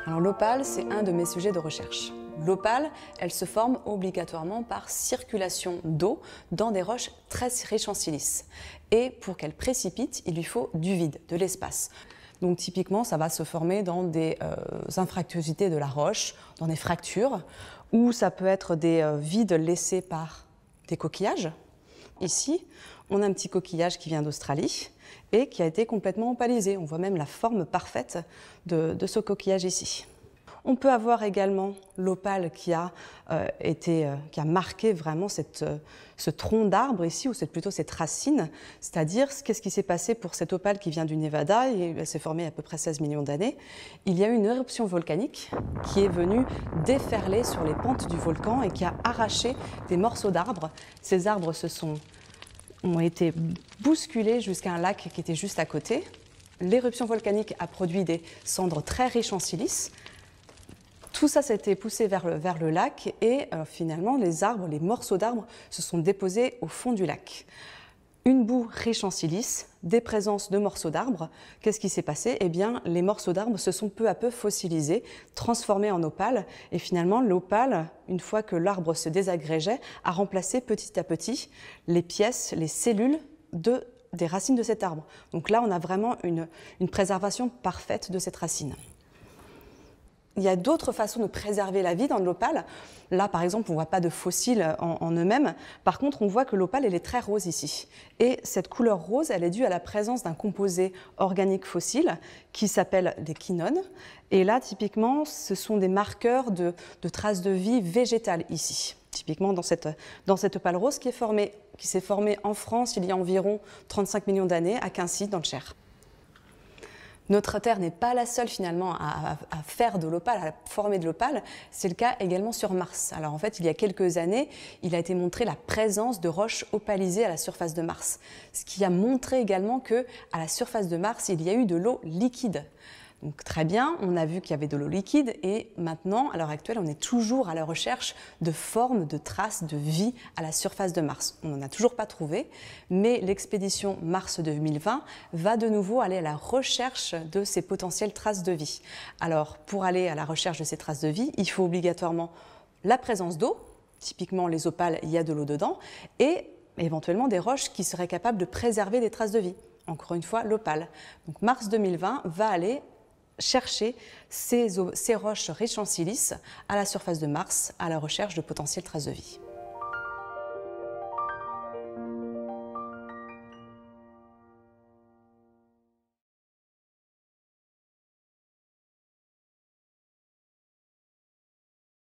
Alors l'opale, c'est un de mes sujets de recherche. L'opale, elle se forme obligatoirement par circulation d'eau dans des roches très riches en silice. Et pour qu'elle précipite, il lui faut du vide, de l'espace. Donc typiquement, ça va se former dans des infractuosités de la roche, dans des fractures, ou ça peut être des vides laissés par des coquillages. Ici, on a un petit coquillage qui vient d'Australie et qui a été complètement opalisé. On voit même la forme parfaite de ce coquillage ici. On peut avoir également l'opale qui a marqué vraiment ce tronc d'arbre ici, ou plutôt cette racine, c'est-à-dire qu'est-ce qui s'est passé pour cette opale qui vient du Nevada, et elle s'est formée à peu près 16 millions d'années. Il y a eu une éruption volcanique qui est venue déferler sur les pentes du volcan et qui a arraché des morceaux d'arbres. Ces arbres ont été bousculés jusqu'à un lac qui était juste à côté. L'éruption volcanique a produit des cendres très riches en silice. Tout ça s'était poussé vers le lac et finalement les morceaux d'arbres se sont déposés au fond du lac. Une boue riche en silice, des présences de morceaux d'arbres. Qu'est-ce qui s'est passé? Eh bien, les morceaux d'arbres se sont peu à peu fossilisés, transformés en opale. Et finalement, l'opale, une fois que l'arbre se désagrégeait, a remplacé petit à petit les pièces, les cellules des racines de cet arbre. Donc là, on a vraiment une préservation parfaite de cette racine. Il y a d'autres façons de préserver la vie dans l'opale. Là, par exemple, on ne voit pas de fossiles en eux-mêmes. Par contre, on voit que l'opale, elle est très rose ici. Et cette couleur rose, elle est due à la présence d'un composé organique fossile qui s'appelle des quinones. Et là, typiquement, ce sont des marqueurs de traces de vie végétale ici. Typiquement dans cette opale rose qui s'est formée en France il y a environ 35 millions d'années à Quincy, dans le Cher. Notre Terre n'est pas la seule finalement à faire de l'opale, à former de l'opale. C'est le cas également sur Mars. Alors en fait, il y a quelques années, il a été montré la présence de roches opalisées à la surface de Mars. Ce qui a montré également qu'à la surface de Mars, il y a eu de l'eau liquide. Donc très bien, on a vu qu'il y avait de l'eau liquide et maintenant, à l'heure actuelle, on est toujours à la recherche de formes, de traces de vie à la surface de Mars. On n'en a toujours pas trouvé, mais l'expédition Mars 2020 va de nouveau aller à la recherche de ces potentielles traces de vie. Alors, pour aller à la recherche de ces traces de vie, il faut obligatoirement la présence d'eau, typiquement les opales, il y a de l'eau dedans, et éventuellement des roches qui seraient capables de préserver des traces de vie. Encore une fois, l'opale. Donc Mars 2020 va aller chercher ces roches riches en silice à la surface de Mars à la recherche de potentielles traces de vie.